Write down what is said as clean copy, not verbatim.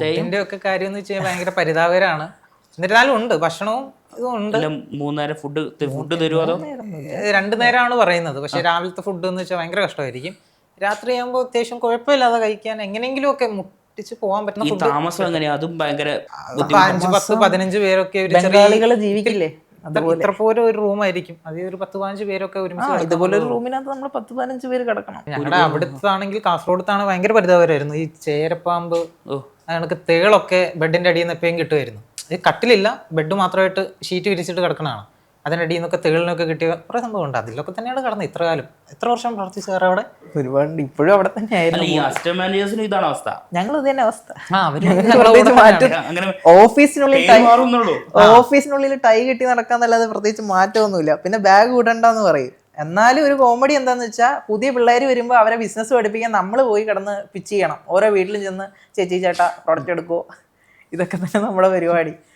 ഫുഡിന്റെ ഒക്കെ കാര്യം എന്ന് വെച്ചാൽ ഭയങ്കര പരിതാപകരമാണ്. എന്നിരുന്നാലും ഉണ്ട് ഭക്ഷണവും ഇതും ഉണ്ട്. മൂന്നേരം ഫുഡ് തരുമോ അതോ 2 നേരമാണ് പറയുന്നത്. പക്ഷെ രാവിലത്തെ ഫുഡ് എന്ന് വെച്ചാൽ ഭയങ്കര കഷ്ടമായിരിക്കും. രാത്രി ആകുമ്പോൾ അത്യാവശ്യം കുഴപ്പമില്ലാതെ കഴിക്കാൻ എങ്ങനെയെങ്കിലും ഒക്കെ മുട്ടിച്ച് പോകാൻ പറ്റുന്ന ഈ താമസം എങ്ങനെയാ? അതും ഭയങ്കര 5, 10, 15 പേരൊക്കെ ഒരു ബംഗാളികള് ജീവിക്കില്ലേ ഇത്ര പോലെ ഒരു റൂമായിരിക്കും. അതിൽ ഒരു 10, 15 പേരൊക്കെ ഒരുമിച്ച് ഇതുപോലെ ഒരു റൂമിനകത്ത് നമ്മൾ 10-15 പേര് കിടക്കണം. ഞങ്ങളുടെ അവിടുത്താണെങ്കിൽ കാസർഗോഡത്താണ് ഭയങ്കര പരിതാപകരമായിരുന്നു. ഈ ചേരപ്പാമ്പ് കണക്ക് തേളൊക്കെ ബെഡിന്റെ അടിയിൽ നിന്ന് എപ്പോഴും കിട്ടുമായിരുന്നു. ഇത് കട്ടിലില്ല, ബെഡ് മാത്രമായിട്ട് ഷീറ്റ് വിരിച്ചിട്ട് കിടക്കണതാണ്. അതിനടിയിൽ നിന്നൊക്കെ തേളിനൊക്കെ കിട്ടിയ കുറേ സംഭവം ഉണ്ട്. അതിലൊക്കെ തന്നെയാണ് കിടന്നത് ഇത്ര കാലം. എത്ര വർഷം പ്രവർത്തിച്ചു സാർ അവിടെ? ഒരുപാട്. ഇപ്പോഴും അവിടെ തന്നെ ആയിരുന്നു. ഈ അസിസ്റ്റന്റ് മാനേജേഴ്സിനും ഇതാണ് അവസ്ഥ. ഞങ്ങൾ ഇത് തന്നെ അവസ്ഥ. അങ്ങനെ ഓഫീസിനുള്ളിൽ ടൈ കെട്ടി നടക്കാന്നല്ലാതെ പ്രത്യേകിച്ച് മാറ്റമൊന്നുമില്ല. പിന്നെ ബാഗ് വിടണ്ടെന്ന് പറയും. എന്നാലും ഒരു കോമഡി എന്താന്ന് വെച്ചാൽ പുതിയ പിള്ളേർ വരുമ്പോൾ അവരെ ബിസിനസ് പഠിപ്പിക്കാൻ നമ്മൾ പോയി കിടന്ന് പിച്ച് ചെയ്യണം. ഓരോ വീട്ടിലും ചെന്ന് ചേച്ചി ചേട്ടാ പ്രൊഡക്റ്റ് എടുക്കുമോ, ഇതൊക്കെ തന്നെ നമ്മുടെ പരിപാടി.